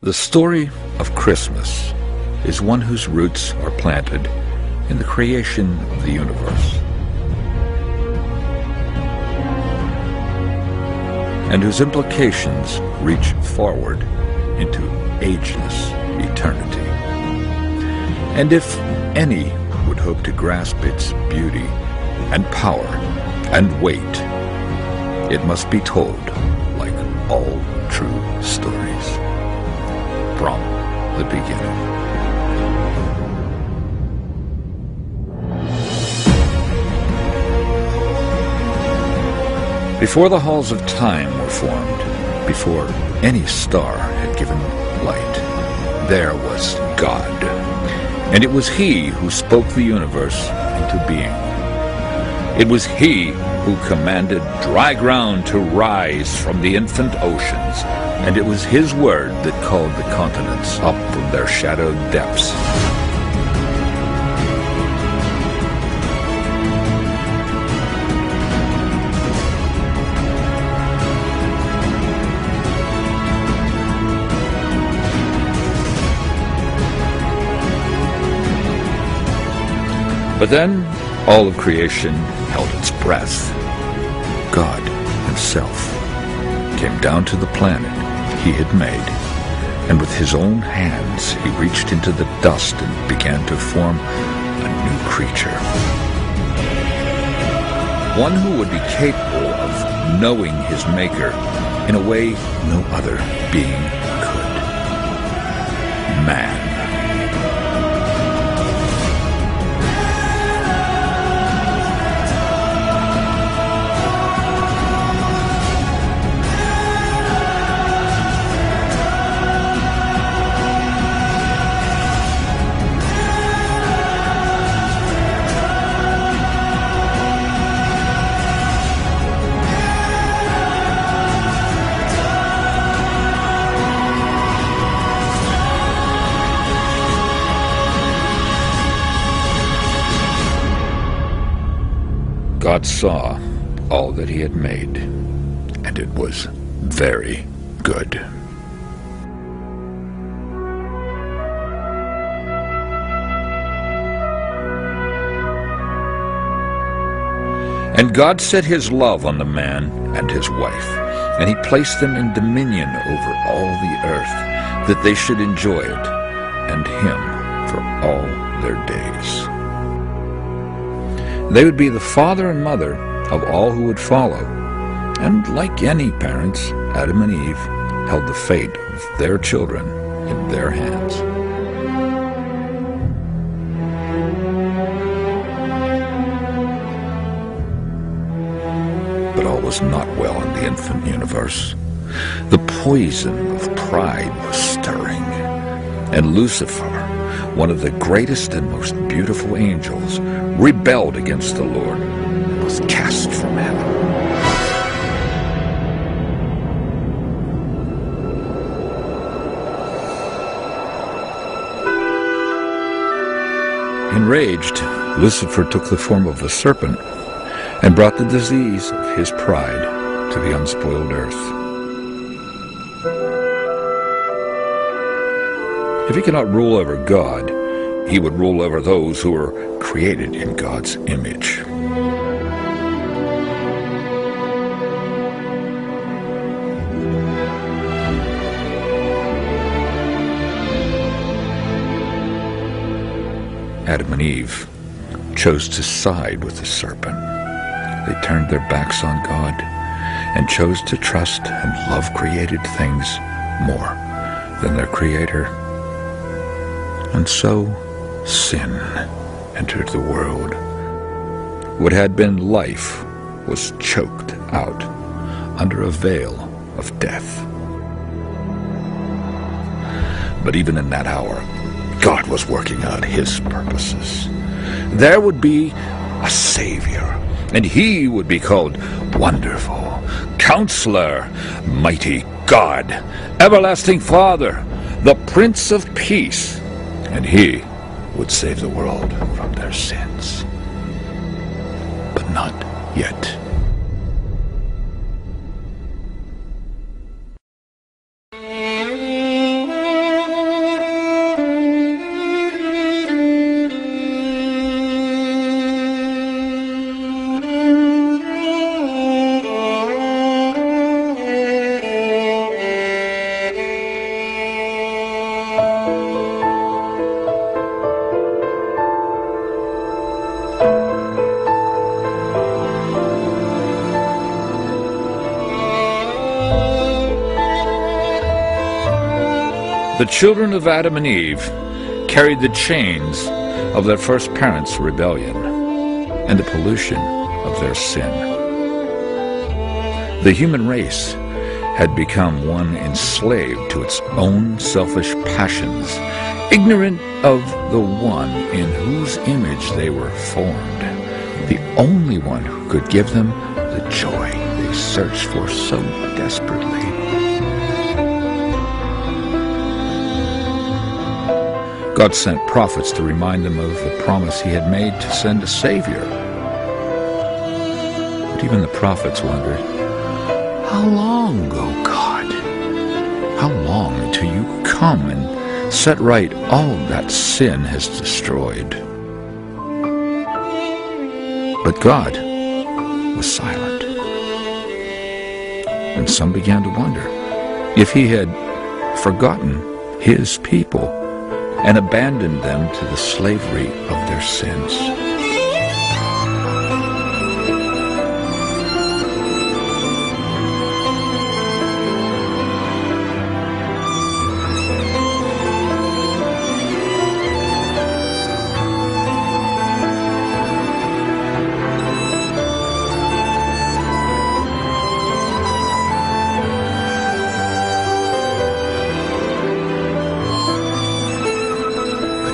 The story of Christmas is one whose roots are planted in the creation of the universe, and whose implications reach forward into ageless eternity. And if any would hope to grasp its beauty and power and weight, it must be told like all true stories, from the beginning. Before the halls of time were formed, before any star had given light, there was God. And it was He who spoke the universe into being. It was He who commanded dry ground to rise from the infant oceans, and it was His word that called the continents up from their shadowed depths. But then all of creation held its breath. God Himself came down to the planet He had made, and with His own hands He reached into the dust and began to form a new creature. One who would be capable of knowing His Maker in a way no other being could. Man. God saw all that He had made, and it was very good. And God set His love on the man and his wife, and He placed them in dominion over all the earth, that they should enjoy it, and Him for all their days. They would be the father and mother of all who would follow, and like any parents, Adam and Eve held the fate of their children in their hands. But all was not well in the infant universe. The poison of pride was stirring, and Lucifer, one of the greatest and most beautiful angels, rebelled against the Lord and was cast from heaven. Enraged, Lucifer took the form of a serpent and brought the disease of his pride to the unspoiled earth. If he cannot rule over God, he would rule over those who were created in God's image. Adam and Eve chose to side with the serpent. They turned their backs on God and chose to trust and love created things more than their Creator. And so sin entered the world. What had been life was choked out under a veil of death. But even in that hour, God was working out His purposes. There would be a Savior, and He would be called Wonderful, Counselor, Mighty God, Everlasting Father, the Prince of Peace, and He would save the world from their sins. But not yet. The children of Adam and Eve carried the chains of their first parents' rebellion and the pollution of their sin. The human race had become one enslaved to its own selfish passions, ignorant of the one in whose image they were formed, the only one who could give them the joy they searched for so desperately. God sent prophets to remind them of the promise he had made to send a Savior. But even the prophets wondered, how long, O God? How long until you come and set right all that sin has destroyed? But God was silent. And some began to wonder if he had forgotten his people and abandoned them to the slavery of their sins.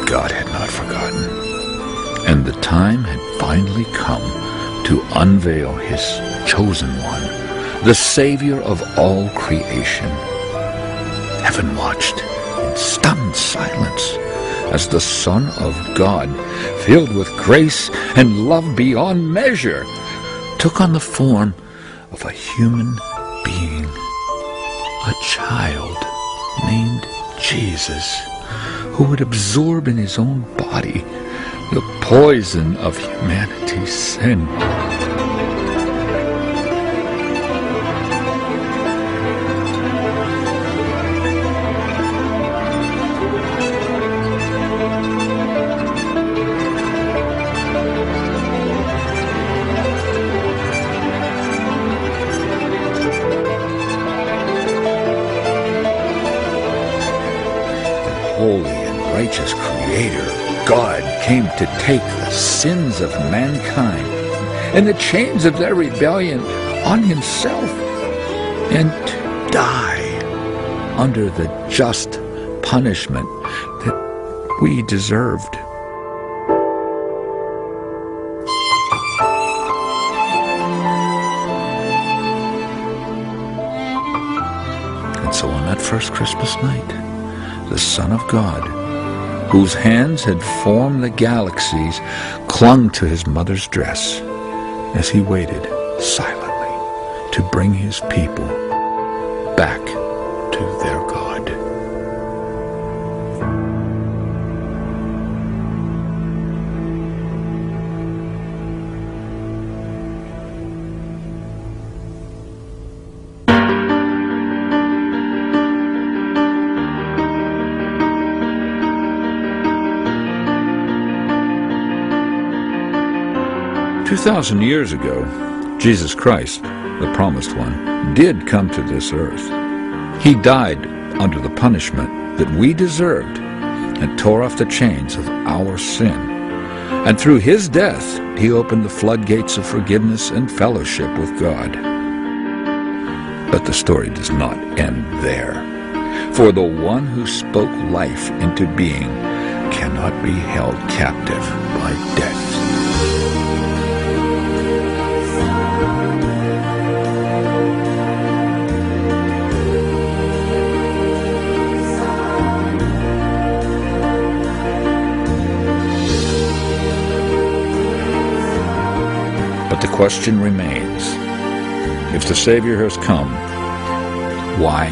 God had not forgotten, and the time had finally come to unveil his chosen one, the Savior of all creation. Heaven watched in stunned silence as the Son of God, filled with grace and love beyond measure, took on the form of a human being, a child named Jesus, who would absorb in his own body the poison of humanity's sin. Holy and righteous Creator, God came to take the sins of mankind and the chains of their rebellion on himself and to die under the just punishment that we deserved. And so on that first Christmas night, the Son of God, whose hands had formed the galaxies, clung to his mother's dress as he waited silently to bring his people back to their God. 2,000 years ago, Jesus Christ, the Promised One, did come to this earth. He died under the punishment that we deserved and tore off the chains of our sin. And through his death, he opened the floodgates of forgiveness and fellowship with God. But the story does not end there. For the one who spoke life into being cannot be held captive by death. But the question remains, if the Savior has come, why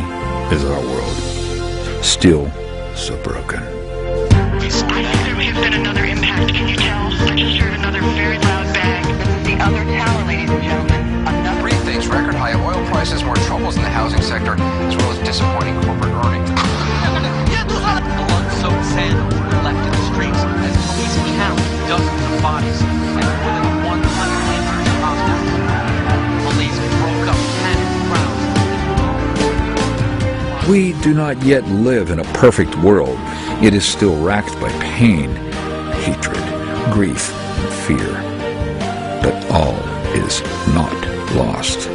is our world still so broken? I think there may have been another impact. Can you tell? I just heard another very loud bang. This is the other tower, ladies and gentlemen. Another. Three things: record high oil prices, more troubles in the housing sector, as well as disappointing corporate earnings. Blood-soaked sandals were left in the streets as police count dozens of bodies and more than 100 injured hostages. Police broke up panicked crowds. We do not yet live in a perfect world. It is still racked by pain, hatred, grief, and fear. But all is not lost.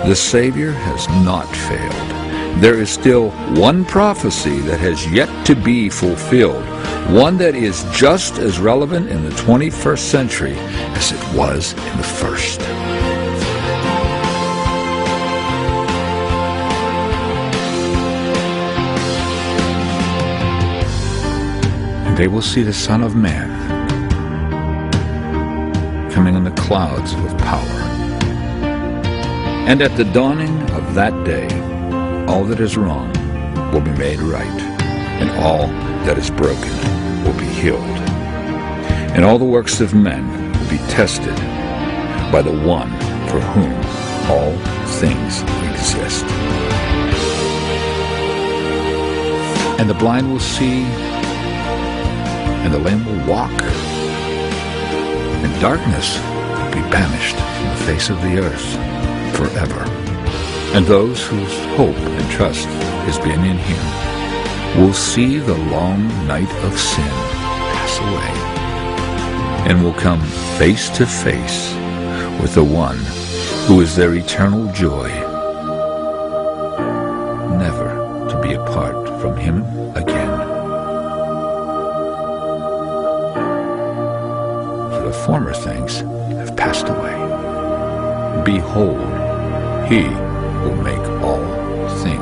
The Savior has not failed. There is still one prophecy that has yet to be fulfilled, one that is just as relevant in the 21st century as it was in the first. They will see the Son of Man coming in the clouds with power. And at the dawning of that day, all that is wrong will be made right, and all that is broken will be healed. And all the works of men will be tested by the one for whom all things exist. And the blind will see, and the lame will walk, and darkness will be banished from the face of the earth forever. And those whose hope and trust has been in him will see the long night of sin pass away, and will come face to face with the one who is their eternal joy, never to be apart from him again. The former things have passed away. Behold, he will make all things